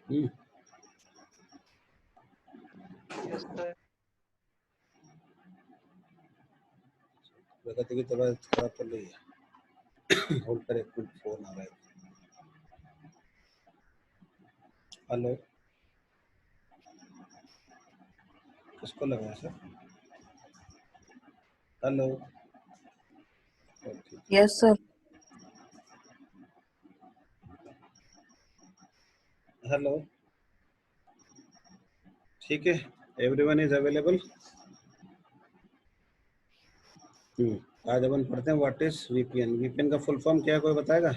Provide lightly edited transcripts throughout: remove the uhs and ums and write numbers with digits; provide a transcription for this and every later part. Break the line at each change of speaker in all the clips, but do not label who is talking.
Yes sir.
प्रगति की तबीयत खराब चल रही है। होल्ड पर एक मिनट, फोन आ रहा है। हेलो, किसको लगा है sir? Hello.
Yes sir.
Hello, ठीक है, एवरीवन इज अवेलेबल। आज अपन पढ़ते हैं व्हाट इज वीपीएन। वीपीएन का फुल फॉर्म क्या है, कोई बताएगा?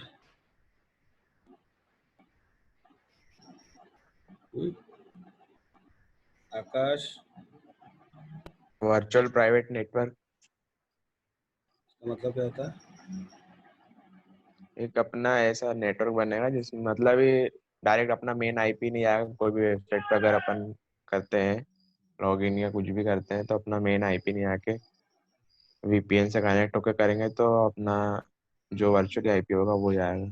आकाश।
Virtual private network.
मतलब क्या होता है?
एक अपना ऐसा नेटवर्क बनेगा जिसमें मतलब ये डायरेक्ट अपना मेन आईपी नहीं आएगा। कोई भी वेबसाइट पर अगर अपन करते हैं लॉगिन या कुछ भी करते हैं तो अपना मेन आईपी नहीं आके वीपीएन से कनेक्ट होकर करेंगे तो अपना जो वर्चुअल आईपी होगा वो जाएगा।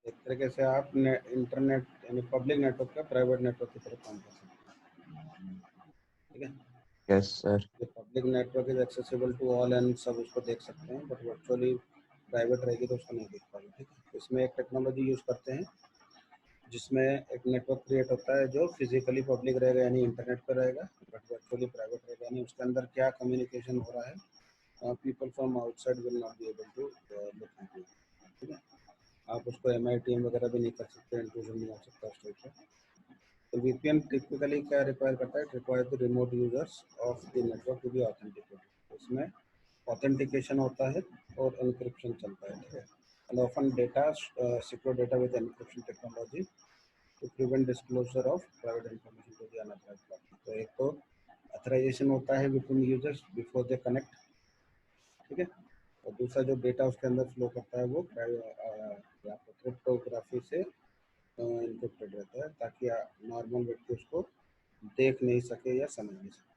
एक तरीके से आप इंटरनेट यानी पब्लिक नेटवर्क का प्राइवेट नेटवर्क की तरह काम कर सकते हैं, ठीक है?
Yes sir.
Public network is accessible to all and सब उसको देख सकते हैं, बट वर्चुअली प्राइवेट रहेगी तो उसको नहीं देख पाएंगे, ठीक है? इसमें एक टेक्नोलॉजी यूज़ करते हैं जिसमें एक नेटवर्क क्रिएट होता है जो फिजिकली पब्लिक रहेगा यानी इंटरनेट पर रहेगा, बट वर्चुअली प्राइवेट रहेगा यानी उसके अंदर क्या कम्युनिकेशन हो रहा है people from outside will not be able to look into, ठीक है? आप उसको MITM वगैरह भी नहीं कर सकते, इंट्रूजन नहीं हो सकता उस टाइप से। तो VPN टिपिकली क्या रिक्वायर करता है? It require the remote users of the network to be authenticated. उसमें ऑथेंटिकेशन होता है और एन्क्रिप्शन चलता है, ठीक है? And often data secure data with encryption technology to prevent disclosure of private information to the unauthorised party. तो एक तो ऑथराइजेशन होता है between users before they connect, ठीक है? और दूसरा जो डेटा उसके अंदर फ्लो करता है वो क्रिप्टोग्राफी से इनक्रिप्टेड रहता है ताकि नॉर्मल व्यक्ति उसको देख नहीं सके या समझ नहीं सके,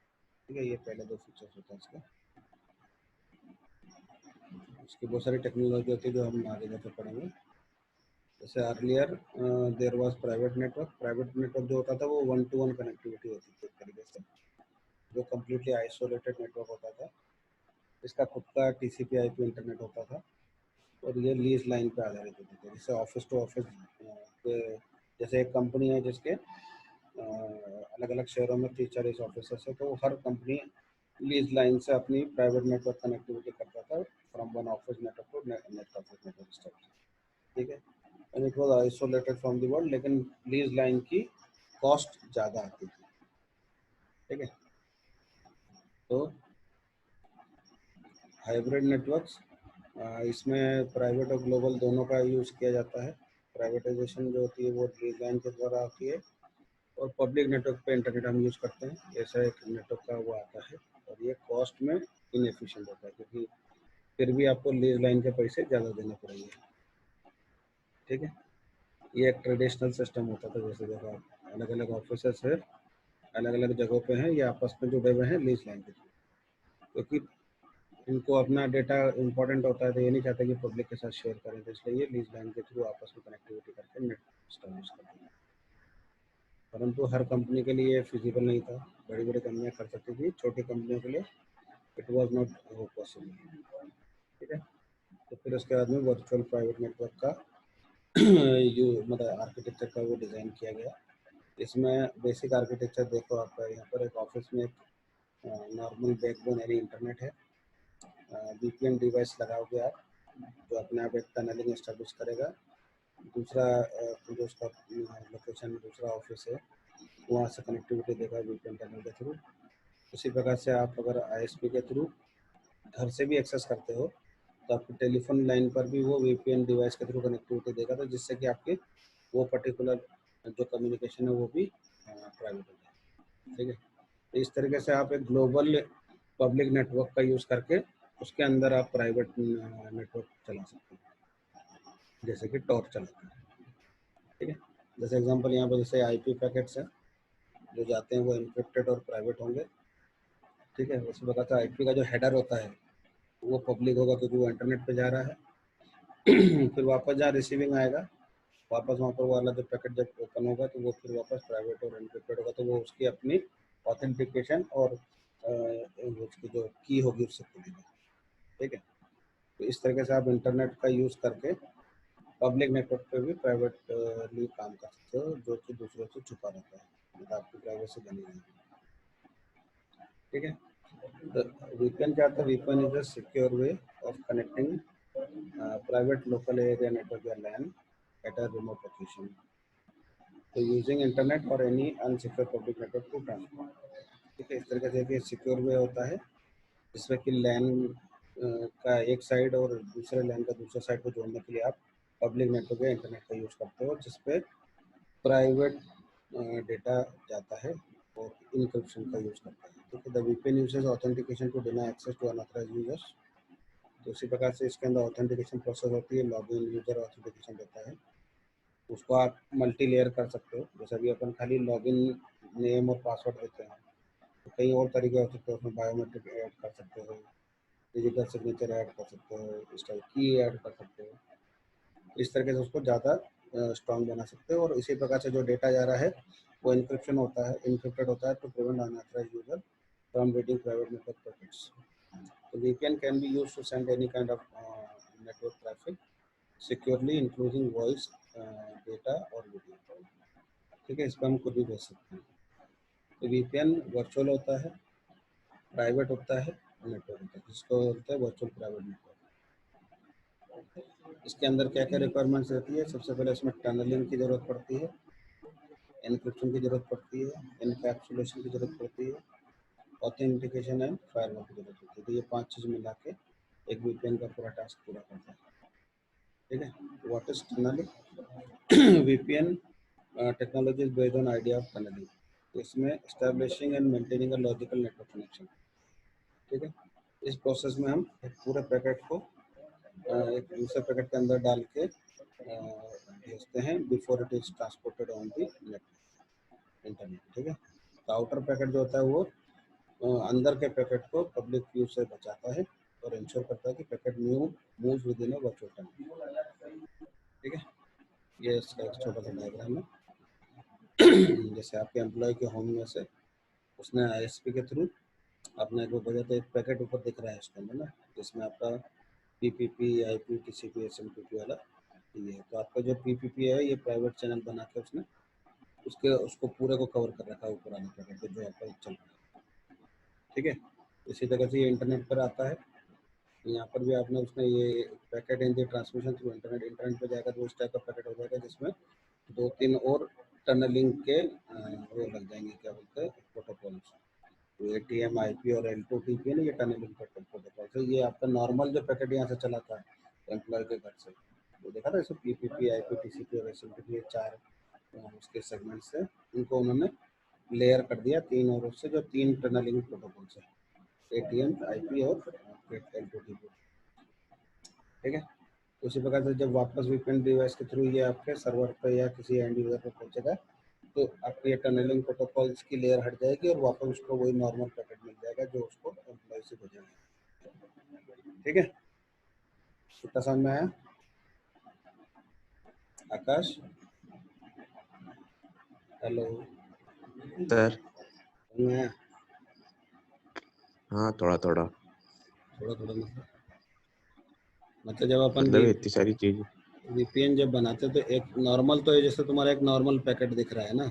ठीक है? ये पहले दो फीचर्स होता है इसका। उसकी बहुत सारी टेक्नोलॉजी होती है जो हम आगे जाकर पढ़ेंगे। जैसे earlier there was private network. Private network जो होता था वो 1-to-1 कनेक्टिविटी होती थी एक तरीके से, जो कम्प्लीटली आइसोलेटेड नेटवर्क होता था। इसका खुद का TCP/IP इंटरनेट होता था और ये लीज लाइन पे आधारित होती थी। जैसे ऑफिस टू ऑफिस के, जैसे एक कंपनी है जिसके अलग अलग शहरों में 30-40 ऑफिस है, तो हर कंपनी लीज लाइन से अपनी प्राइवेट नेटवर्क कनेक्टिविटी करता था from one office network to next office network, ठीक है? And it was isolated from the world, लेकिन लीज लाइन की कॉस्ट ज़्यादा आती थी, ठीक है? तो हाइब्रिड नेटवर्क्स, इसमें प्राइवेट और ग्लोबल दोनों का यूज़ किया जाता है। प्राइवेटाइजेशन जो होती है वो लीज लाइन के द्वारा आती है और पब्लिक नेटवर्क पे इंटरनेट हम यूज़ करते हैं। ऐसा एक नेटवर्क का वो आता है और ये कॉस्ट में इनएफिशिएंट होता है क्योंकि फिर भी आपको लीज लाइन के पैसे ज़्यादा देने पड़ेंगे, ठीक है? ये एक ट्रेडिशनल सिस्टम होता था। जैसे देखो आप अलग अलग ऑफिसेस है, अलग अलग जगहों पे हैं, ये आपस में जुड़े हुए हैं लीज लाइन के थ्रू, क्योंकि इनको अपना डेटा इंपॉर्टेंट होता है तो ये नहीं चाहते कि पब्लिक के साथ शेयर करें, तो इसलिए ये लीज लाइन के थ्रू आपस में कनेक्टिविटी करके नेट एस्टैब्लिश करते हैं। परंतु हर कंपनी के लिए फिजिबल नहीं था। बड़ी बड़ी कंपनियां कर सकती थी, छोटी कंपनियों के लिए इट वाज नॉट पॉसिबल, ठीक है? तो फिर उसके बाद में वर्चुअल प्राइवेट नेटवर्क का मतलब आर्किटेक्चर का वो डिज़ाइन किया गया। इसमें बेसिक आर्किटेक्चर देखो आपका यहाँ पर एक ऑफिस में एक नॉर्मल बैकबोन यानी इंटरनेट है, VPN डिवाइस लगाओगे आप जो अपने आप एक टनलिंग एस्टेब्लिश करेगा। दूसरा जो उसका लोकेशन दूसरा ऑफिस है वहाँ से कनेक्टिविटी देगा VPN टनल के थ्रू। उसी प्रकार से आप अगर ISP के थ्रू घर से भी एक्सेस करते हो तो आपकी टेलीफोन लाइन पर भी वो VPN डिवाइस के थ्रू कनेक्टिविटी देगा, तो जिससे कि आपकी वो पर्टिकुलर जो कम्युनिकेशन है वो भी प्राइवेट हो जाए, ठीक है? तो इस तरीके से आप एक ग्लोबल पब्लिक नेटवर्क का यूज़ करके उसके अंदर आप प्राइवेट नेटवर्क चला सकते हैं, जैसे कि टॉर चलाते हैं, ठीक है? जैसे एग्जांपल यहाँ पर जैसे IP पैकेट्स हैं जो जाते हैं वो एन्क्रिप्टेड और प्राइवेट होंगे, ठीक है? उसी प्रकार से IP का जो हेडर होता है वो पब्लिक होगा क्योंकि वो इंटरनेट पे जा रहा है। फिर वापस जहाँ रिसीविंग आएगा वापस वहाँ पर वो वाला जो पैकेट जब ओपन होगा तो वो फिर वापस प्राइवेट और एनक्रिप्टेड होगा, तो वो उसकी अपनी ऑथेंटिकेशन और उसकी जो की होगी उससे खुलेगा। ठीक है, तो इस तरीके से आप इंटरनेट का यूज़ करके पब्लिक नेटवर्क पे भी प्राइवेटली काम कर सकते हो, जो कि दूसरों से छुपा रहता है, मतलब आपकी प्राइवेसी बनी रहेगी। ठीक है, तो VPN क्या होता है? VPN is a secure way of connecting private local area network या LAN at a remote location, तो यूजिंग इंटरनेट और any unsecure public network to transfer. ठीक है, इस तरीके से एक सिक्योर वे होता है जिसमें कि LAN का एक साइड और दूसरे LAN का दूसरे साइड को जोड़ने के लिए आप पब्लिक नेटवर्क या इंटरनेट का यूज़ करते हो, जिसपे प्राइवेट डेटा जाता है और इनक्रिप्शन का यूज़ करता है। ठीक है, the VPN uses authentication to deny access to unauthorised users, तो इसी प्रकार से इसके अंदर ऑथेंटिकेशन प्रोसेस होती है। लॉगिन यूजर ऑथेंटिकेशन रहता है, उसको आप मल्टी लेयर कर सकते हो। जैसे अभी अपन खाली लॉगिन नेम और पासवर्ड देते हैं, तो कई और तरीके हो सकते हो, उसमें बायोमेट्रिक ऐड कर सकते हो, डिजिटल सिग्नेचर ऐड कर सकते हो, इस टाइप की ऐड कर सकते हो। इस तरीके से उसको ज़्यादा स्ट्रॉन्ग बना सकते हो। और इसी प्रकार से जो डेटा जा रहा है वो इनक्रिप्शन होता है, इनक्रिप्टेड होता है, to prevent unauthorised user from reading private network packets. तो VPN can be used to send any kind of network traffic securely including voice, data और वीडियो। ठीक है, इस पर हम खुद भी भेज सकते हैं। तो VPN वर्चुअल होता है, प्राइवेट होता है और नेटवर्क होता है, जिसको बोलते हैं वर्चुअल प्राइवेट नेटवर्क। इसके अंदर क्या क्या रिक्वायरमेंट्स रहती है? सबसे पहले इसमें टनलिंग की जरूरत पड़ती है, एनक्रिप्शन की जरूरत पड़ती है, एनकैप्सुलेशन की जरूरत पड़ती है, ऑथेंटिकेशन एंड फायरवॉल की जरूरत पड़ती है। तो ये 5 चीज़ मिला के एक VPN का पूरा टास्क पूरा करता है। ठीक है, what is tunnelling? VPN technology is based on idea of tunneling, तो इसमें establishing and maintaining a logical network connection। ठीक है, इस प्रोसेस में हम एक पूरे पैकेट को एक दूसरे पैकेट के अंदर डाल के भेजते हैं before it is transported on the internet. ठीक है, तो आउटर पैकेट जो होता है वो अंदर के पैकेट को पब्लिक व्यू से बचाता है और इंश्योर करता है कि packet moves with in a virtual tunnel. ठीक है, ये इसका एक छोटा सा डायग्राम है। जैसे आपके एम्प्लॉय के होम में से उसने ISP के थ्रू अपने को भेजा, तो एक पैकेट ऊपर दिख रहा है इसके अंदर ना, जिसमें आपका PPP, IP, TCP, SMTP वाला ये है। तो आपका जो PPP है ये प्राइवेट चैनल बना के उसने उसको पूरे को कवर कर रखा है ऊपर आने पैकेट पे जो आपका चल रहा है। ठीक है, इसी तरह से ये इंटरनेट पर आता है, यहाँ पर भी आपने उसने ये packet in the transmission through internet पे जाएगा तो उस टाइप का पैकेट हो जाएगा, जिसमें 2-3 और टनलिंग के वो लग जाएंगे, क्या बोलते हैं, प्रोटोकॉल्स। तो ATM, IP और L2TP है ना, ये टनलिंग प्रोटोकॉल। तो ये आपका नॉर्मल जो पैकेट यहाँ से चला था एम्प्लॉय के घर से, वो देखा था इसमें PPP, IP, TCP और SMTP, ये 4 उसके सेगमेंट से इनको उन्होंने लेयर कर दिया 3, और उससे जो 3 टनलिंग प्रोटोकॉल है, ATM, IP और L2TP। ठीक है, उसी प्रकार से जब वापस VPN डिवाइस के थ्रू ये आपके सर्वर पे या किसी एंड यूजर पे पहुंचेगा, तो आपकी ये टनलिंग प्रोटोकॉल्स की लेयर हट जाएगी और वापस उसको वही नॉर्मल पैकेट मिल जाएगा जो उसको एम्प्लॉय से भेजेंगे। ठीक है, कितना समझ में आया आकाश? हेलो,
सर
समझ में आया?
हाँ, थोड़ा थोड़ा,
थोड़ा थोड़ा मतलब जब अपन
मतलब इतनी सारी चीज।
VPN जब बनाते तो एक नॉर्मल, तो ये जैसे तुम्हारा एक नॉर्मल पैकेट दिख रहा है ना,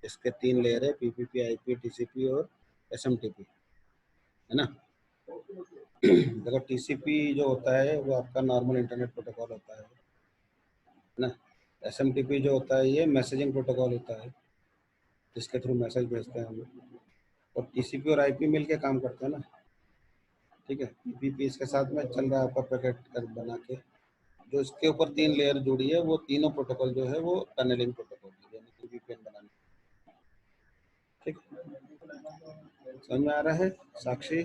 इसके 3 लेयर है, PPP, IP, TCP और SMTP, है ना। देखो TCP जो होता है वो आपका नॉर्मल इंटरनेट प्रोटोकॉल होता है ना। SMTP जो होता है ये मैसेजिंग प्रोटोकॉल होता है, जिसके थ्रू मैसेज भेजते हैं हम लोग। और TCP और IP मिलके काम करते हैं ना। ठीक है, PPP इसके साथ में चल रहा है आपका पैकेट बना के, जो इसके ऊपर 3 लेयर जुड़ी है, वो तीनों प्रोटोकॉल जो है वो टनलिंग प्रोटोकॉल है, यानी कि VPN बनाने। ठीक, समझ में आ रहा है साक्षी,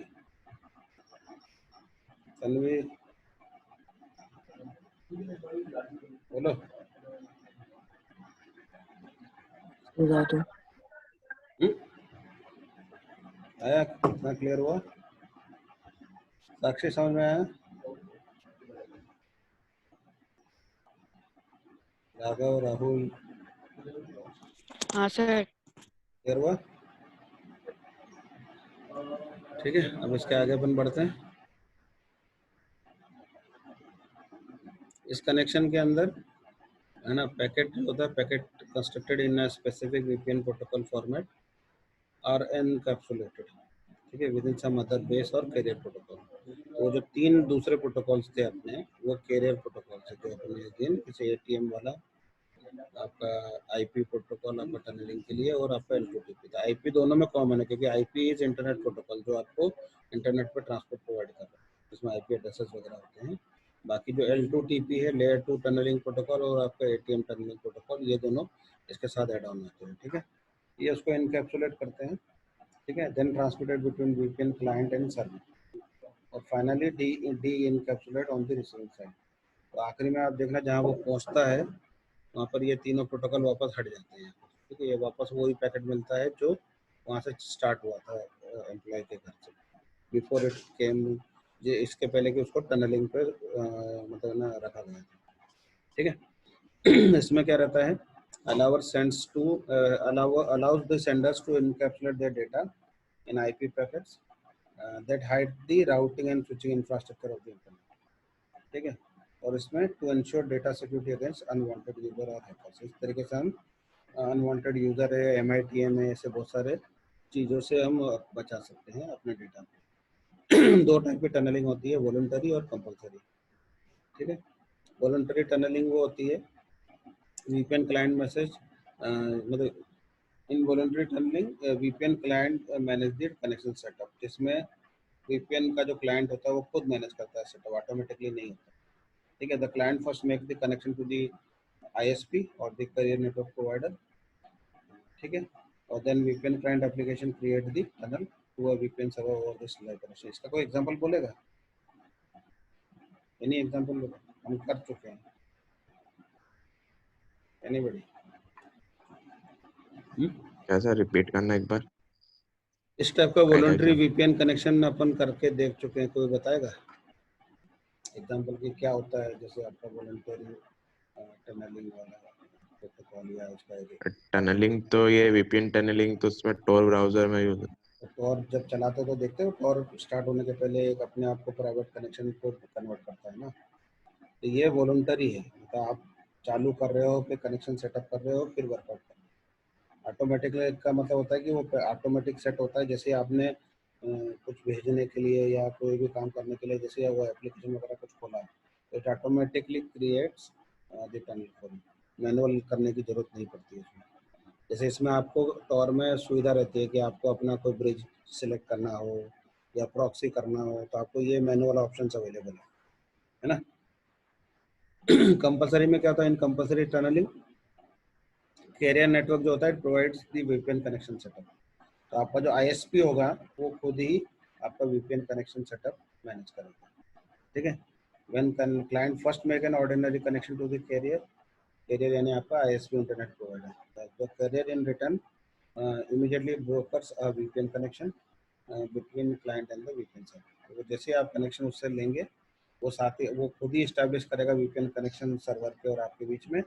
तन्वी, बोलो। हम्म? आया, कितना क्लियर हुआ साक्षी, समझ में आया? राघव, राहुल,
हाँ सर।
क्लियर हुआ? ठीक है, अब इसके आगे अपन बढ़ते हैं। इस कनेक्शन के अंदर है ना, पैकेट जो होता है, packet constructed in a specific VPN protocol format और एनकैप्सुलेटेड, ठीक है, within some other base और कैरियर प्रोटोकॉल। तो जो तीन दूसरे प्रोटोकॉल्स थे अपने, वो कैरियर प्रोटोकॉल से, जो अपने अगेन जैसे एटीएम वाला आपका आईपी प्रोटोकॉल आपका टनलिंग के लिए, और आपका एल2टीपी था। आईपी दोनों में कॉमन है, क्योंकि आईपी इज इंटरनेट प्रोटोकॉल, जो आपको इंटरनेट पर ट्रांसपोर्ट प्रोवाइड कर रहा है, जिसमें आईपी एड्रेसेस वगैरह होते हैं। बाकी जो L2TP है, लेयर 2 टनलिंग प्रोटोकॉल, और आपका एटीएम टनलिंग प्रोटोकॉल, ये दोनों इसके साथ ऐड ऑन होते हैं, ठीक है। ये उसको इनकैप्सुलेट करते हैं, ठीक है, then transmitted between VPN client and server, और finally de encapsulate on the receiving side. तो आखिरी में आप देखना, जहाँ वो पहुँचता है वहाँ पर ये तीनों प्रोटोकॉल वापस हट जाते हैं, ठीक है। ये वापस वही पैकेट मिलता है जो वहाँ से स्टार्ट हुआ था एम्प्लॉय के घर से, बिफोर इट केम, ये इसके पहले कि उसको टनलिंग पे मतलब ना रखा गया था, ठीक है। इसमें क्या रहता है, allower sends to allows the senders to encapsulate their data in IP packets that hide the routing and switching infrastructure of the internet, ठीक है। और इसमें to ensure data security against unwanted user और हैकर्स, इस तरीके से हम unwanted user है, MITM है, ऐसे बहुत सारे चीज़ों से हम बचा सकते हैं अपने डेटा को। दो टाइप की टनलिंग होती है, वॉलंटरी और कंपलसरी, ठीक है। वॉलंटरी टनलिंग वो होती है VPN क्लाइंट मैसेज, मतलब involuntary tunnelling, VPN client manage the connection setup, जिसमें VPN का जो क्लाइंट होता है वो खुद मैनेज करता है सेटअप, ऑटोमेटिकली नहीं होता, ठीक है। The client first make the connection to the ISP और द कैरियर नेटवर्क प्रोवाइडर, ठीक है, और then VPN client application create the tunnel to a VPN server over this library. इसका कोई एग्जांपल बोलेगा? एनी एग्जांपल बोलो, हम कर चुके हैं, एनीबॉडी?
कैसा रिपीट करना एक बार?
इस टाइप का
आइडिया
वॉलंटरी
क्या?
VPN कनेक्शन अपन करके देख चुके हैं, कोई बताएगा एग्जांपल की क्या होता है? जैसे आपका वॉलंटरी टनलिंग वाला प्रोटोकॉल या उसका
टनलिंग तो ये VPN टनलिंग तो उसमें टोर ब्राउजर में यूज
टॉर जब चलाते हो तो देखते हो, टॉर स्टार्ट होने के पहले एक अपने आप को प्राइवेट कनेक्शन को कन्वर्ट करता है ना, तो ये वॉलंटरी है, मतलब आप चालू कर रहे हो, फिर कनेक्शन सेटअप कर रहे हो, फिर वर्कआउट कर रहे हो। ऑटोमेटिकली का मतलब होता है कि वो ऑटोमेटिक सेट होता है, जैसे आपने कुछ भेजने के लिए या कोई भी काम करने के लिए, जैसे वो एप्लीकेशन वगैरह कुछ खोला, तो it automatically creates the tunnel for you, manual करने की जरूरत नहीं पड़ती है इसमें। जैसे इसमें आपको टॉर में सुविधा रहती है कि आपको अपना कोई ब्रिज सिलेक्ट करना हो या प्रॉक्सी करना हो, तो आपको ये मैनुअल ऑप्शंस अवेलेबल है ना। कंपलसरी में क्या होता है, इन कंपलसरी टनलिंग कैरियर नेटवर्क जो होता है प्रोवाइड्स दी VPN कनेक्शन सेटअप, तो आपका जो ISP होगा वो खुद ही आपका VPN कनेक्शन सेटअप मैनेज करेगा, ठीक है। When client first make an ordinary connection to the carrier, carrier यानी आपका ISP internet provider, the carrier in return immediately brokers a VPN connection between client and the VPN server। तो जैसे आप connection उससे लेंगे, वो साथ ही वो खुद ही इस्टेब्लिश करेगा VPN कनेक्शन सर्वर के और आपके बीच में,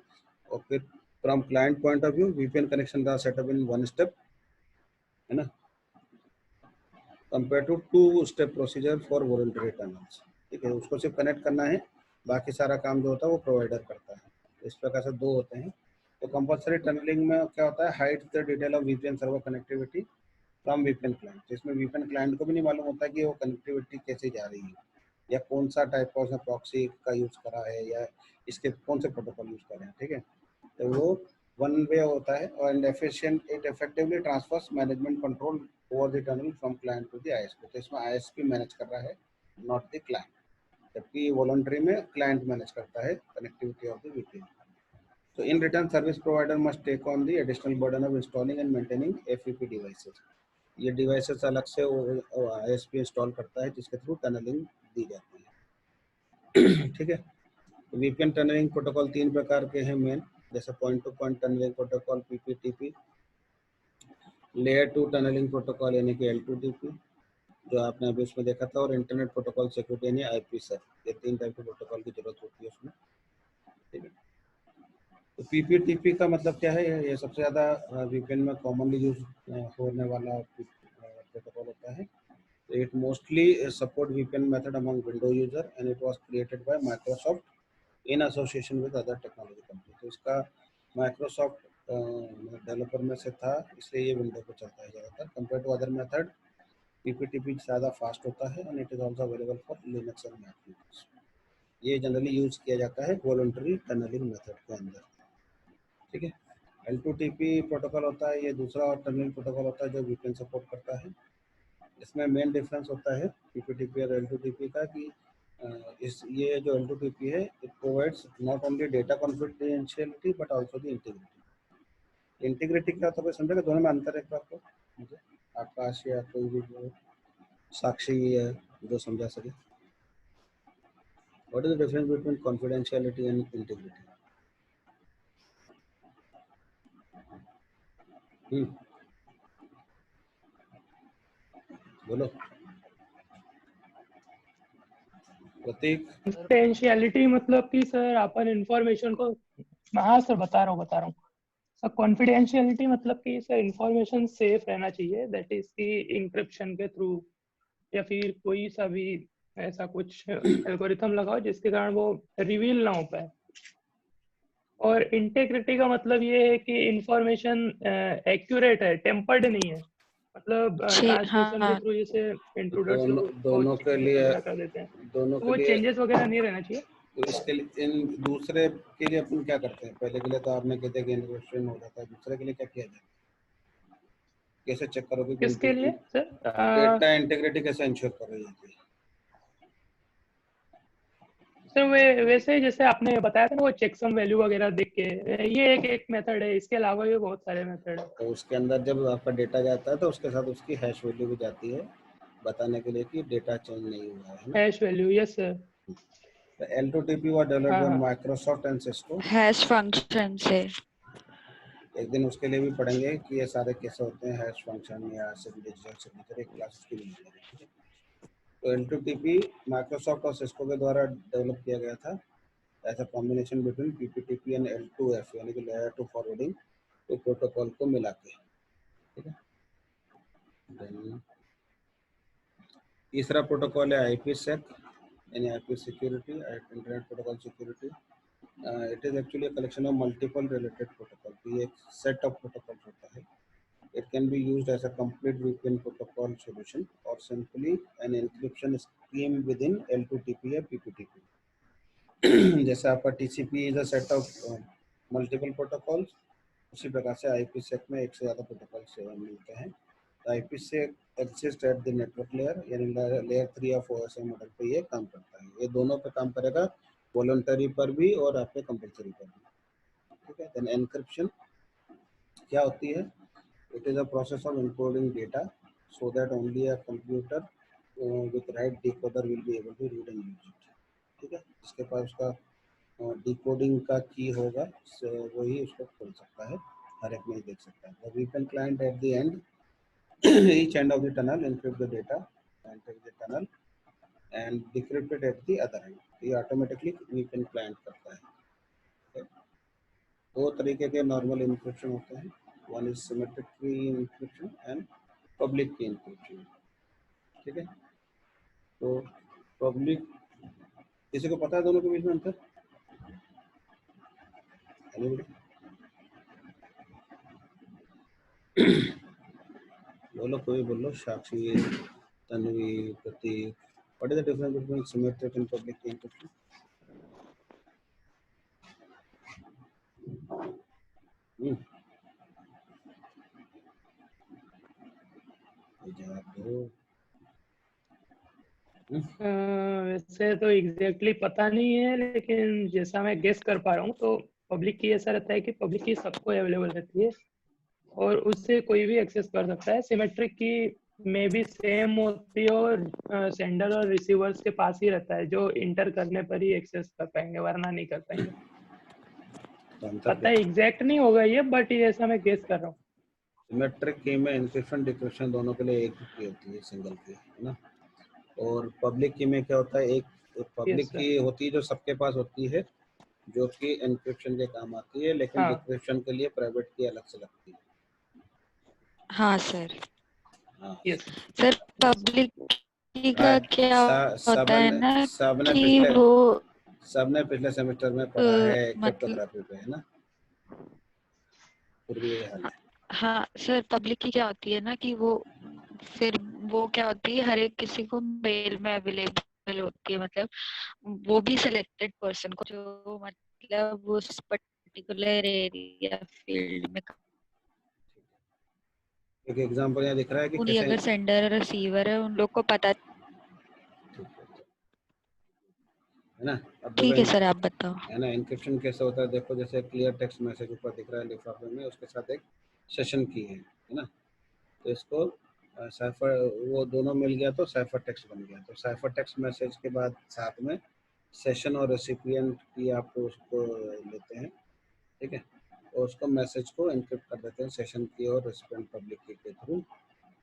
और फिर from client point of view VPN connection का सेटअप इन वन स्टेप, है ना, compare to two step procedure for voluntary tunnels, ठीक है। उसको सिर्फ कनेक्ट करना है, बाकी सारा काम जो होता है वो प्रोवाइडर करता है। इस प्रकार से दो होते हैं। तो कंपलसरी टनलिंग में क्या होता है, hide the detail of VPN server connectivity from VPN client, जिसमें VPN क्लाइंट को भी नहीं मालूम होता कि वो कनेक्टिविटी कैसे जा रही है, या कौन सा टाइप का उसने प्रॉक्सी का यूज़ करा है, या इसके कौन से प्रोटोकॉल यूज़ कर रहे हैं, ठीक है। तो वो वन वे होता है, और efficient it effectively transfers management control over the tunnel from client to the ISP। तो इसमें ISP मैनेज कर रहा है, नॉट द क्लाइंट, जबकि वॉलंटरी में क्लाइंट मैनेज करता है connectivity of the VPN। So in return, service provider must take on the additional burden of installing and maintaining FEP devices। ये डिवाइसेस अलग से ISP इंस्टॉल करता है, जिसके थ्रू टनलिंग दी जाती है। ठीक है। तो VPN टनलिंग प्रोटोकॉल तीन प्रकार के हैं मेन, जैसे point to point tunnelling protocol PPTP, layer 2 tunnelling protocol यानी कि L2TP जो आपने अभी उसमें देखा था, और इंटरनेट प्रोटोकॉल सिक्योरिटी यानी IPsec। ये तीन टाइप के प्रोटोकॉल की जरूरत होती है उसमें, ठीक है। तो पीपीटीपी का मतलब क्या है? ये सबसे ज़्यादा वीपीएन में कॉमनली यूज होने वाला प्रोटोकॉल होता है. It mostly support VPN method among Windows user and it was created by Microsoft in association with other technology companies. तो इसका Microsoft डेवलपर में से था, इसलिए ये विंडो पे चलता है ज़्यादातर. Compare to other method PPTP ज़्यादा फास्ट होता है and it is also available for Linux and Mac users. ये जनरली यूज किया जाता है वॉलंटरी टनलिंग मेथड के अंदर. ठीक है. L2TP प्रोटोकॉल होता है, ये दूसरा टनलिंग प्रोटोकॉल होता है जो VPN सपोर्ट करता है. इसमें मेन डिफरेंस होता है पीपीटीपी और L2TP का कि ये जो L2TP है it provides not only data confidentiality but also the integrity. Integrity क्या होता है समझेगा? दोनों में अंतर है एक बार को मुझे आकाश या कोई भी जो साक्षी है जो समझा सके. What is the difference between confidentiality and integrity? बोलो प्रतीक.
कॉन्फिडेंशियलिटी मतलब कि सर अपन इंफॉर्मेशन को, हाँ सर बता रहा हूँ सर. कॉन्फिडेंशियलिटी मतलब कि सर इंफॉर्मेशन सेफ रहना चाहिए, दैट इज कि इंक्रिप्शन के थ्रू या फिर कोई सा भी ऐसा कुछ एल्गोरिथम लगाओ जिसके कारण वो रिवील ना हो पाए. और इंटेग्रिटी का मतलब ये है कि इंफॉर्मेशन एक्यूरेट है, टेम्पर्ड नहीं है. मतलब ट्रांसमिशन के थ्रू जैसे इंट्रूडर्स
दोनों के लिए
कर देते हैं,
दोनों
तो
के
वो
लिए
चेंजेस वगैरह नहीं रहना चाहिए.
तो इसके लिए इन दूसरे के लिए अपन क्या करते हैं? पहले के लिए तो आपने कहते कि इनक्रिप्शन हो जाता है, दूसरे के लिए क्या किया जाए? कैसे चेक करोगे कि
किसके लिए सर?
डेटा इंटीग्रिटी कैसे इंश्योर करोगे?
सर वे वैसे जैसे आपने बताया था ना वो चेकसम वैल्यू वगैरह देख के, ये एक मेथड है. इसके अलावा भी बहुत सारे मेथड है.
तो उसके अंदर जब आपका डेटा जाता है तो उसके साथ उसकी हैश वैल्यू भी जाती है बताने के लिए कि डेटा चेंज नहीं हुआ है ना.
Hash value, yes sir.
तो L2TP was developed by
हाँ.
Microsoft and Cisco.
Hash function से
एक दिन उसके लिए भी पढ़ेंगे कि ये सारे कैसे होते हैं, हैश फंक्शन या डिजिटल सिग्नेचर, एक क्लास उसकी भी मिलेगी. तो L2TP माइक्रोसॉफ्ट और सिस्को के द्वारा डेवलप किया गया था as a combination between PPTP and L2F यानी कि लेयर 2 फॉरवर्डिंग तो प्रोटोकॉल को मिला के. ठीक है. तीसरा प्रोटोकॉल है IPsec यानी IP security, internet protocol security. It is actually a collection of multiple related protocol. ये एक सेट ऑफ प्रोटोकॉल होता है. It can be used as a complete VPN protocol solution or simply an encryption scheme within L2TP या PPTP. जैसे आपका TCP is a set of multiple protocols, उसी प्रकार से IPsec में एक से ज़्यादा प्रोटोकॉल्स मिलते हैं. IPsec exist at the network layer यानी लेयर 3 ऑफ OSI मॉडल पे ये काम करता है. ये दोनों पे काम करेगा, वॉलंटरी पर भी और आपके कंपलसरी पर भी. ठीक है. देन एनक्रिप्शन क्या होती है? It is a process of encoding data so that only a computer with right decoder will be able to read and use it. ठीक है. जिसके पास उसका डिकोडिंग का की होगा वही उसको खोल सकता है, हर एक नहीं देख सकता है. The VPN client at the end each end of the tunnel encrypt the data enter the tunnel and decrypt it at the other end. ये ऑटोमेटिकली VPN क्लाइंट करता है. दो तरीके के नॉर्मल इंक्रिप्शन होते हैं. One is symmetric key encryption and public key encryption. ठीक है. तो पब्लिक किसी को पता है दोनों के बीच में अंतर? बोलो, कोई बोलो. साक्षी, तन्वी, प्रतीक. What is the difference between symmetric and public key encryption?
वैसे तो एग्जैक्टली पता नहीं है, लेकिन जैसा मैं गेस कर पा रहा हूँ तो पब्लिक की ऐसा रहता है कि पब्लिक की सबको अवेलेबल रहती है और उससे कोई भी एक्सेस कर सकता है. सिमेट्रिक की में भी सेम होती है और सेंडर और रिसीवर्स के पास ही रहता है, जो इंटर करने पर ही एक्सेस कर पाएंगे, वरना नहीं कर पाएंगे. पता है एग्जैक्ट नहीं होगा ये, बट ये ऐसा मैं गेस कर रहा हूँ.
सिमेट्रिक की में एन्क्रिप्शन डिक्रिप्शन दोनों के लिए एक की होती है, सिंगल की, है ना. और पब्लिक की में क्या होता है? एक पब्लिक की होती है जो सबके पास होती है, जो कि एन्क्रिप्शन के काम आती है, लेकिन
हाँ।
डिक्रिप्शन के लिए प्राइवेट की अलग से लगती है।
हाँ सर।
हाँ
यस।
सर पब्लिक की का
हाय,
क्या होता है ना
सबने
कि
पिछले
वो
सबने पिछले सेमेस्टर में पढ़ा है
मतलब
क्रिप्टोग्राफी पे, है ना? फिर भी यही हाल है।
हाँ सर, पब्लिक की क्या होती है ना कि वो फिर वो क्या होती है, हर एक किसी को मेल में अवेलेबल होती है, मतलब वो भी सिलेक्टेड पर्सन को जो मतलब उस पर्टिकुलर एरिया फील्ड में
एक एग्जांपल यहाँ दिख रहा है कि
उन्हीं,
कैसे।
अगर सेंडर और रिसीवर है उन लोग को पता।
है ना? अब
ठीक है
देखो,
सर, आप बताओ।
है ना, एन्क्रिप्शन कैसे होता है, देखो जैसे क्लियर टेक्स्ट मैसेज ऊपर दिख रहा है लिफाफे में, उसके साथ एक सेशन की है ना? तो इसको साइफर, वो दोनों मिल गया तो साइफर टेक्स्ट बन गया। तो साइफर टेक्स्ट मैसेज के बाद साथ में सेशन और रेसिपिएंट की आप उसको लेते हैं, ठीक है, और उसको मैसेज को एनक्रिप्ट कर देते हैं सेशन की और रेसिपिएंट पब्लिक की के थ्रू।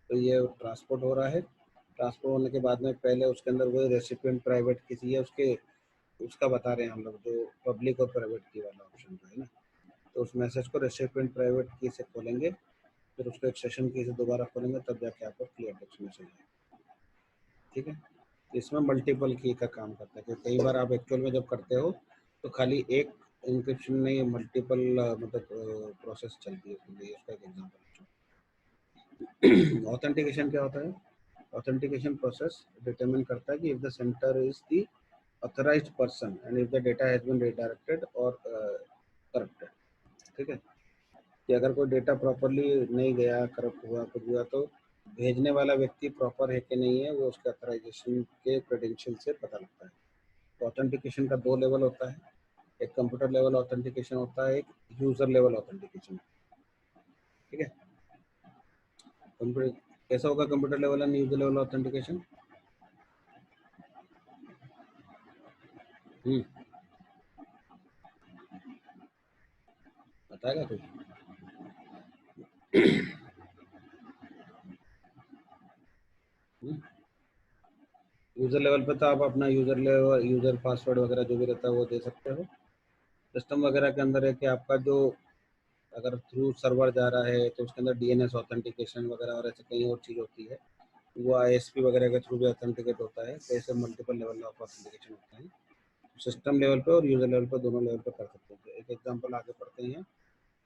तो ये ट्रांसपोर्ट हो रहा है। ट्रांसपोर्ट होने के बाद में पहले उसके अंदर वही रेसिपिएंट प्राइवेट की है, उसके उसका बता रहे हैं हम लोग, जो पब्लिक और प्राइवेट की वाला ऑप्शन का है ना। तो उस मैसेज को रेसिपिएंट प्राइवेट की से खोलेंगे, फिर उसको एक सेशन की से दोबारा खोलेंगे, तब जाके आपको क्लियर टेक्स्ट मैसेज आएगा, ठीक है। इसमें मल्टीपल की का काम करता है, क्योंकि कई बार आप एक्चुअल में जब करते हो तो खाली एक इंक्रिप्शन नहीं, मल्टीपल मतलब प्रोसेस चलती है। इसका एक एग्जांपल, ऑथेंटिकेशन क्या होता है? ऑथेंटिकेशन प्रोसेस डिटरमिन करता है कि if the sender is the authorised person and if the data has been redirected और करप्टेड, ठीक है, कि अगर कोई डेटा प्रॉपरली नहीं गया, करप्ट हुआ, कुछ हुआ, तो भेजने वाला व्यक्ति प्रॉपर है कि नहीं है, वो उसके ऑथराइजेशन के क्रेडेंशियल से पता लगता है। तो ऑथेंटिकेशन का दो लेवल होता है, एक कंप्यूटर लेवल ऑथेंटिकेशन होता है, एक यूजर लेवल ऑथेंटिकेशन, ठीक है। कंप्यूटर कैसा होगा, computer level and user level authentication? बताएगा कुछ? यूजर लेवल पे तो आप अपना यूजर लेवल, यूजर पासवर्ड वगैरह जो भी रहता है वो दे सकते हो। सिस्टम वगैरह के अंदर है कि आपका जो अगर थ्रू सर्वर जा रहा है तो उसके अंदर डीएनएस ऑथेंटिकेशन वगैरह और ऐसे कई और चीज़ होती है, वो आईएसपी वगैरह के थ्रू भी ऑथेंटिकेट होता है। तो ऐसे मल्टीपल लेवल ऑफ ऑथेंटिकेशन होता है, सिस्टम लेवल पे और यूजर लेवल पे, दोनों लेवल पे कर सकते हैं। तो एक एग्जांपल आगे पढ़ते हैं।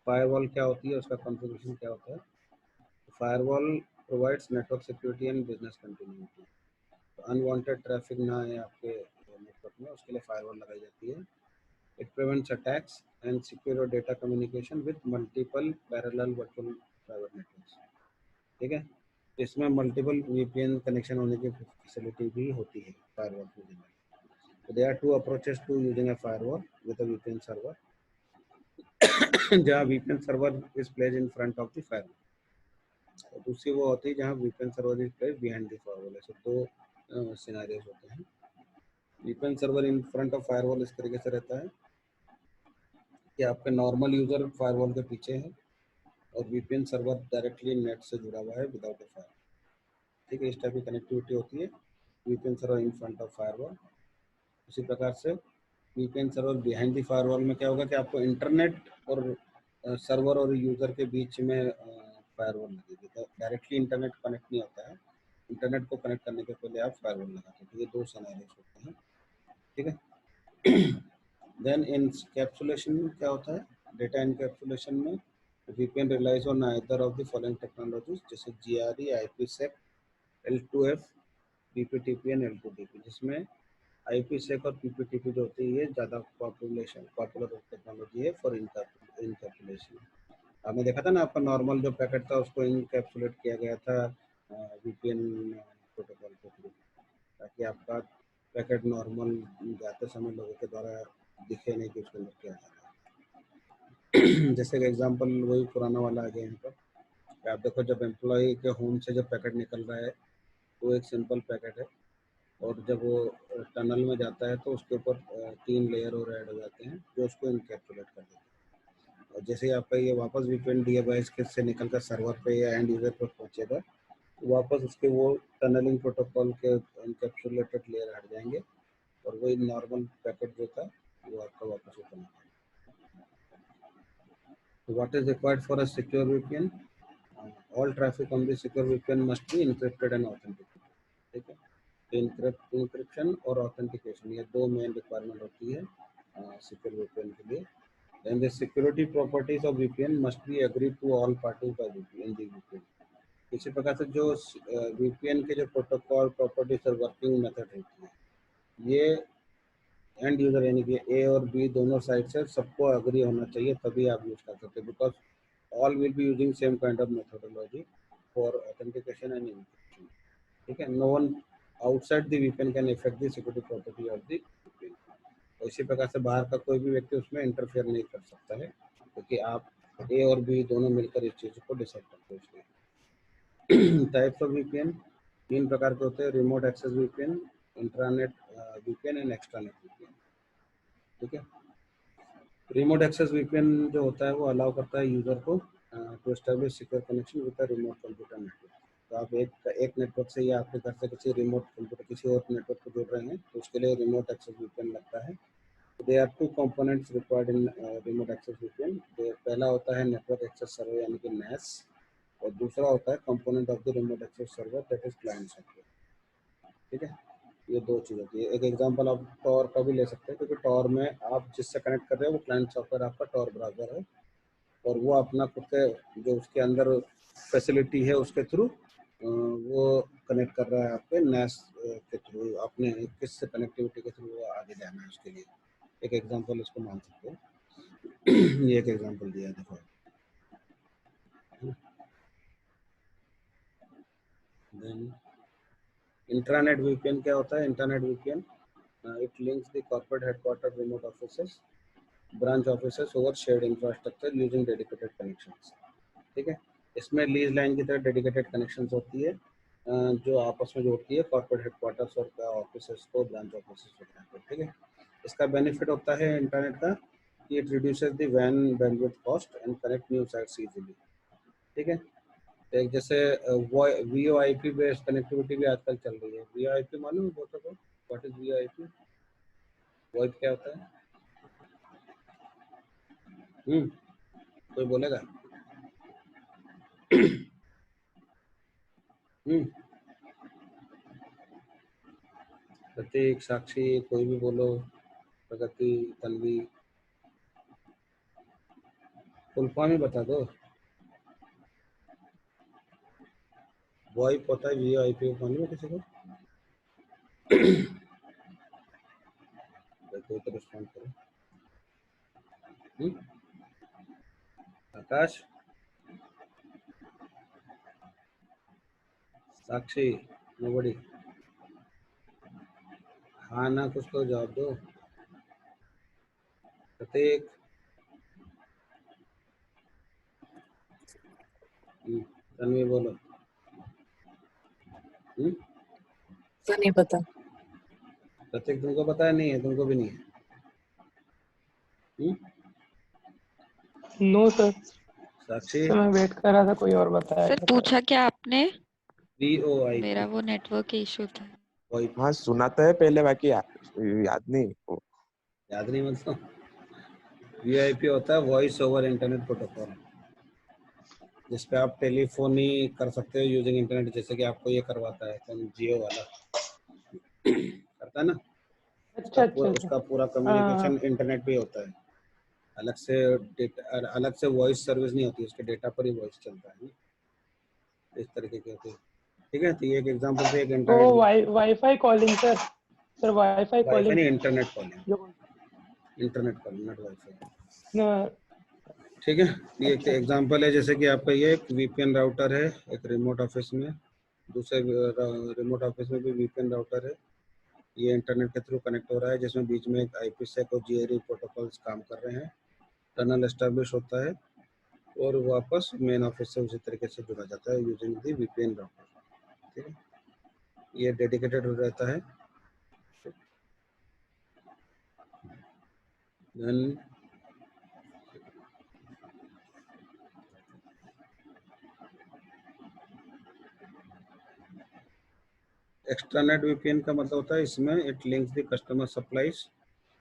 फायरवॉल क्या होती है, उसका कॉन्फ़िगरेशन क्या होता है? Firewall provides network security and business continuity. तो अनवांटेड ट्रैफिक ना आए आपके नेटवर्क में, उसके लिए फायरवॉल लगाई जाती है। It prevents attacks and secure data communication with multiple parallel virtual private networks, ठीक है। इसमें मल्टीपल वीपीएन कनेक्शन होने की फैसिलिटी भी होती है फायरवॉल के लिए। So there are two approaches to using a firewall with a VPN server. जहाँ VPN server is placed in front of the firewall, और दूसरी वो होती है जहाँ VPN server is placed behind the firewall। ऐसे दो सिनेरियोस होते हैं। VPN server in front of firewall इस तरीके से रहता है कि आपका नॉर्मल यूजर फायरवॉल के पीछे है और VPN सर्वर डायरेक्टली नेट से जुड़ा हुआ है विदाउट ए फायर, ठीक है। इस टाइप की कनेक्टिविटी होती है VPN server in front of firewall. उसी प्रकार से VPN server behind the firewall में क्या होगा कि आपको इंटरनेट और सर्वर और यूज़र के बीच में फायरवॉल लगेगी। तो डायरेक्टली इंटरनेट कनेक्ट नहीं होता है, इंटरनेट को कनेक्ट करने के पहले आप फायरवॉल लगाते हैं। तो ये दो सिनेरियोस होते हैं, ठीक है। देन एनकैप्सुलेशन क्या होता है? डेटा एनकैप्सुलेशन में VPN relies on either of the following technologies, जैसे GRE, IPsec, L2F, PPTP and L2DP, जिसमें IPsec और PPTP जो होती है ये ज़्यादा पॉपुलर टेक्नोलॉजी है फॉर इनकैप्सुलेशन। आपने देखा था ना, आपका नॉर्मल जो पैकेट था उसको इनकैप्सुलेट किया गया था VPN प्रोटोकॉल के थ्रू, ताकि आपका पैकेट नॉर्मल जाते समय लोगों के द्वारा दिखे नहीं कि उसके अंदर क्या जा रहा है। जैसे कि एग्जांपल वही पुराना वाला आ गया यहाँ पर। आप देखो, जब एम्प्लॉय के होम से जब पैकेट निकल रहा है वो एक सिंपल पैकेट है, और जब वो टनल में जाता है तो उसके ऊपर 3 लेयर और ऐड हो जाते हैं जो उसको इनकैप्सुलेट कर देते हैं। और जैसे ही आपका ये वापस VPN डिवाइस के से निकल कर सर्वर पे या एंड यूजर पर पहुंचेगा, तो वापस उसके वो टनलिंग प्रोटोकॉल के इनकैप्सुलेटेड लेयर हट जाएंगे और वही नॉर्मल पैकेट जो था वो आपका वापस ओपन होगा। So what is required for a secure VPN? All traffic on the secure VPN must be encrypted and authenticated. ठीक है, इंक्रिप्शन और ऑथेंटिकेशन ये दो मेन रिक्वायरमेंट होती है सिक्योर VPN के लिए। Then the security properties of VPN must be agreed to all parties by VPN the VPN। इसी प्रकार से जो VPN के जो प्रोटोकॉल प्रॉपर्टीज और वर्किंग मेथड होती है ये एंड यूजर यानी कि ए और बी दोनों साइड से सबको अग्री होना चाहिए, तभी आप यूज कर सकते हैं। Because all will be using same kind of methodology for authentication and encryption. ठीक है, no one outside the VPN can effect the security property of the VPN. और इसी प्रकार से बाहर का कोई भी व्यक्ति उसमें इंटरफेयर नहीं कर सकता है, क्योंकि आप ए और बी दोनों मिलकर इस चीज को डिसाइड करते हैं। इसलिए टाइप्स ऑफ वीपीएन तीन प्रकार के होते हैं, remote access VPN, intranet VPN and extranet VPN. ठीक है, रिमोट एक्सेस वीपीएन जो होता है वो अलाउ करता है यूजर को to establish secure connection with a remote computer network. तो आप एक नेटवर्क से या आपके घर से किसी रिमोट कंप्यूटर किसी और नेटवर्क को जोड़ रहे हैं तो उसके लिए रिमोट एक्सेस वीपीएन लगता है। They are two components required in remote access VPN. पहला होता है नेटवर्क एक्सेस सर्वर यानी कि NAS, और दूसरा होता है component of the remote access server that is client software. ठीक है, ये दो चीज़ होती है। एक एग्जांपल आप टॉर का भी ले सकते हैं, क्योंकि टॉर में आप जिससे कनेक्ट कर रहे हैं वो क्लाइंट सॉफ्टवेयर आपका टॉर ब्राउज़र है, और वो अपना खुद के जो उसके अंदर फैसिलिटी है उसके थ्रू वो कनेक्ट कर रहा है आपके NAS के थ्रू, अपने किस कनेक्टिविटी के थ्रू वो आगे जाना है उसके लिए। एक एग्जांपल इसको मान सकते हो। ये एक एग्जांपल दिया है, देखो। देन इंट्रानेट वीपीएन क्या होता है? Internet VPN it links the corporate headquarters remote offices branch offices over shared infrastructure using dedicated connections। ठीक है, इसमें लीज लाइन की तरह डेडिकेटेड कनेक्शंस होती है जो आपस में जोड़ती है कॉर्पोरेट हेडक्वार्टर्स और ऑफिसेस को, ब्रांच ऑफिसेस वगैरह को। ठीक है, इसका बेनिफिट होता है इंटरनेट का कि इट रिड्यूसेस द वैन bandwidth cost and connect new sites easily. ठीक है, एक जैसे VoIP बेस्ड कनेक्टिविटी भी आजकल चल रही है। VoIP मालूम है बहुत को? What is VoIP? वॉइप क्या होता है? कोई बोलेगा? प्रतीक, साक्षी, कोई भी बोलो। प्रगति, तन्वी, फुल फॉर्म ही बता दो। वॉइप होता है VoIP, मालूम है किसी को? कोई तो रिस्पॉन्ड करो। आकाश, साक्षी, नोबडी। हाँ ना, कुछ तो जवाब दो। प्रतीक, तन्वी बोलो।
तो नहीं पता।
प्रतीक, तुमको पता है? नहीं है, तुमको भी नहीं है।
नो सर,
साक्षी,
मैं वेट कर रहा था कोई और बताया।
सर पूछा क्या आपने?
VoIP,
मेरा वो नेटवर्क इशू था।
वॉइप।
हाँ सुना तो है पहले, बाकी याद नहीं वो।
याद नहीं मतलब? VoIP होता है वॉइस ओवर इंटरनेट प्रोटोकॉल, जिसपे आप टेलीफोनी कर सकते हो यूजिंग इंटरनेट, जैसे कि आपको ये करवाता है कौन, जियो वाला करता है ना।
अच्छा अच्छा
उसका पूरा
हाँ
कम्युनिकेशन इंटरनेट पे होता है। अलग से अलग से वॉइस सर्विस नहीं होती, उसके डेटा पर ही वॉइस चलता है ना, इस तरीके के होते हैं। ठीक है, तो ये एक एग्जांपल से एक
तो
internet
wifi calling sir wifi
wifi
calling
नहीं, इंटरनेट कॉलिंग,
जो
इंटरनेट कॉलिंग नॉट वाईफाई।
न,
ठीक है, ये एक
अच्छा
एग्जांपल है, जैसे कि आपका ये एक VPN राउटर है एक रिमोट ऑफिस में, दूसरे रिमोट ऑफिस में भी VPN राउटर है। ये इंटरनेट के थ्रू कनेक्ट हो रहा है, जिसमें बीच में एक IPsec और GRE प्रोटोकॉल्स काम कर रहे हैं। टनल एस्टैब्लिश होता है और वापस मेन ऑफिस से उसी तरीके से जुड़ा जाता है यूजिंग दी VPN राउटर। ठीक है, ये डेडिकेटेड रहता है। देन एक्सट्रानेट VPN का मतलब होता है इसमें it links the customer supplies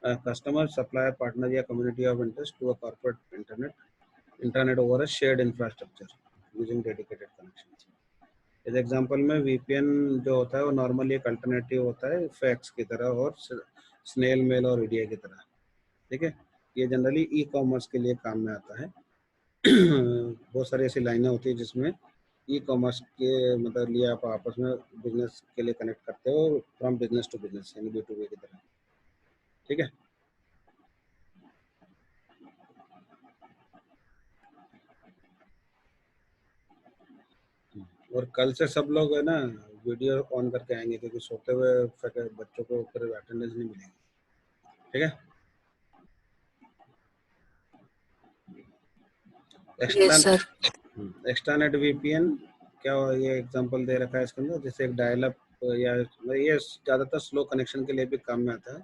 customer, supplier, partner या community of interest to a corporate internet over a shared infrastructure using dedicated connections. इस एग्जांपल में VPN जो होता है वो नॉर्मली एक अल्टरनेटिव होता है फैक्स की तरह और स्नेल मेल और VDI की तरह, ठीक है। ये जनरली ई कॉमर्स के लिए काम में आता है। बहुत सारी ऐसी लाइनें होती है जिसमें ई कॉमर्स के मतलब लिए आप आपस में बिजनेस के लिए कनेक्ट करते हो फ्रॉम बिजनेस टू बिजनेस, यानी B2B की तरह, ठीक है। और कल से सब लोग है ना वीडियो ऑन करके आएंगे क्योंकि सोते हुए फिर बच्चों को फिर अटेंडेंस नहीं मिलेगी, ठीक है।
Yes sir.
Extra net VPN क्या ये एग्जांपल दे रखा है इसके अंदर, जैसे एक डायल अप या ये ज़्यादातर स्लो कनेक्शन के लिए भी काम में आता है।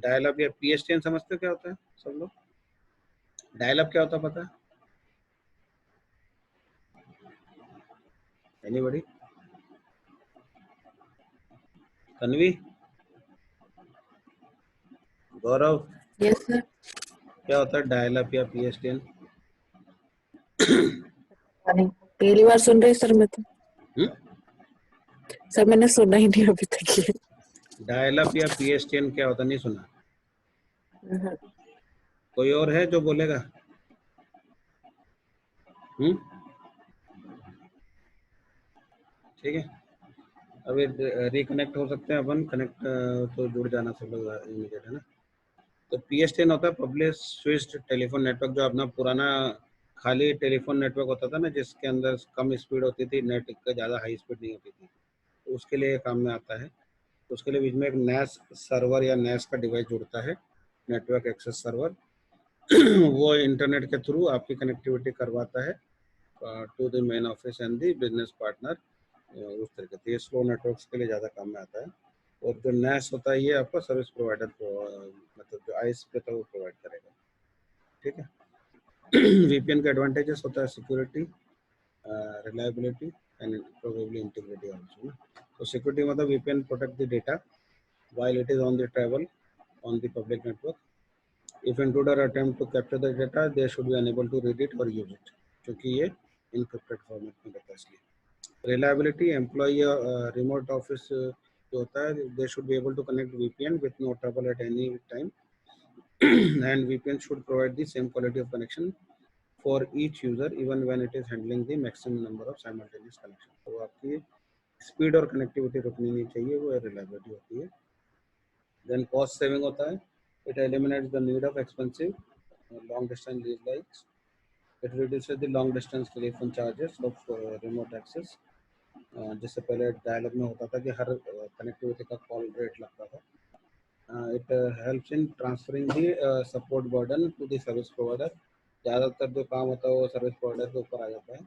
डायल अप या PSTN समझते हो क्या होता है सब लोग? डायल अप क्या होता है पता है? एनीबॉडी? तन्वी, गौरव,
यस सर।
क्या होता है डायल अप या PSTN?
नहीं, पहली बार सुन रहे सर मैं तो। सर मैंने सुना ही नहीं अभी तक ये।
डायल अप या PSTN क्या होता, नहीं सुना? कोई और है जो बोलेगा? ठीक है, अभी रिकनेक्ट हो सकते हैं अपन, कनेक्ट तो जुड़ जाना सब लोग इमीडिएट, है ना। तो PSTN होता है पब्लिक स्विच्ड टेलीफोन नेटवर्क, जो अपना पुराना खाली टेलीफोन नेटवर्क होता था ना जिसके अंदर कम स्पीड होती थी, नेट का ज़्यादा हाई स्पीड नहीं होती थी, तो उसके लिए काम में आता है। तो उसके लिए बीच में एक NAS सर्वर या NAS का डिवाइस जुड़ता है, नेटवर्क एक्सेस सर्वर। वो इंटरनेट के थ्रू आपकी कनेक्टिविटी करवाता है to the main office and the business partner, उस तरीके से। ये स्लो नेटवर्क्स के लिए ज़्यादा काम में आता है। और जो NAS होता है ये आपका सर्विस प्रोवाइडर को मतलब जो ISP होता है वो प्रोवाइड करेगा, ठीक है। VPN के एडवांटेजेस होता है security, reliability and probably integrity also ना। तो सिक्योरिटी मतलब VPN protect the data while it is on the travel on the public network. If intruder attempt to capture the data, they should be unable to read it or use it, क्योंकि ये encrypted format में रहता है इसलिए। Reliability, employee remote office जो होता है, they should be able to connect VPN with no trouble at any time, and VPN should provide the same quality of connection for each user even when it is handling the maximum number of simultaneous connections. तो आपकी speed और connectivity रुकनी नहीं चाहिए, वो reliability होती है। Then cost saving होता है, it eliminates the need of expensive long distance lease lines. It reduces the long distance telephone charges of remote access. जिससे पहले डायल अप में होता था कि हर कनेक्टिविटी का कॉल रेट लगता था। It helps in transferring the support burden to the service provider. ज़्यादातर जो काम होता है वो सर्विस प्रोवाइडर के ऊपर आ जाता है,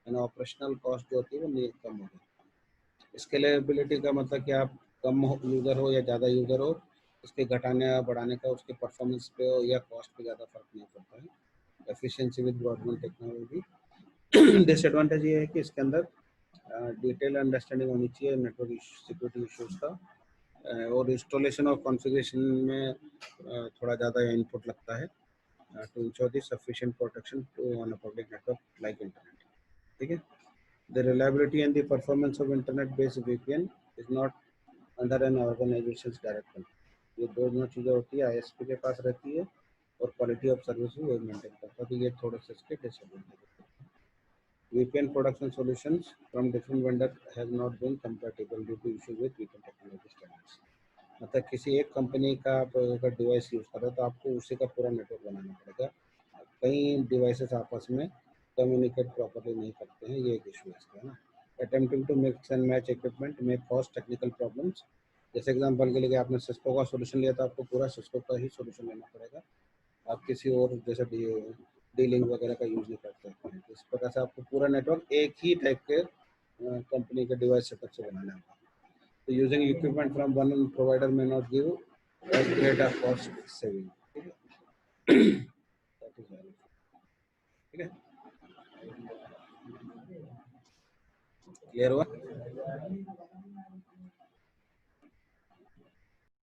एंड ऑपरेशनल कॉस्ट जो होती है वो कम होती है। स्केलेबिलिटी का मतलब कि आप कम यूज़र हो या ज़्यादा यूज़र हो, उसके घटाने या बढ़ाने का उसके परफॉर्मेंस पे या कॉस्ट पे ज़्यादा फर्क नहीं पड़ता है। Efficiency with broadband technology. Disadvantage ये है कि इसके अंदर डिटेल अंडरस्टैंडिंग होनी चाहिए नेटवर्क सिक्योरिटी इश्यूज का, और इंस्टॉलेशन और कॉन्फ़िगरेशन में थोड़ा ज़्यादा इनपुट लगता है to ensure the sufficient protection on a public network like internet, ठीक है। The reliability and the performance of internet based VPN is not under an organisation direct control. ये दोनों चीज़ें होती है ISP के पास रहती है, और क्वालिटी ऑफ सर्विस भी वो मेंटेन करता है, तो ये थोड़े से इसके disadvantage. VPN production solutions from different vendors has not been compatible due to issue with VPN technology standards. मतलब किसी एक कंपनी का आप अगर डिवाइस यूज़ कर रहे हो तो आपको उसी का पूरा नेटवर्क बनाना पड़ेगा। कई डिवाइसेस आपस में कम्युनिकेट प्रॉपर्ली नहीं करते हैं, ये एक इशू है इसका ना। Attempting to mix and match equipment may cause technical problems. जैसे एग्जांपल के लिए आपने सिस्को का सोल्यूशन लिया तो आपको पूरा सिस्को का ही सोल्यूशन लेना पड़ेगा, आप किसी और जैसे डीलिंग वगैरह का यूज़ नहीं कर सकते हैं। इस प्रकार से आपको पूरा नेटवर्क एक ही टाइप के कंपनी के डिवाइस सेटअप से बनाना है। तो using equipment from one provider may not give as great a cost saving, ठीक है। क्लियर हुआ?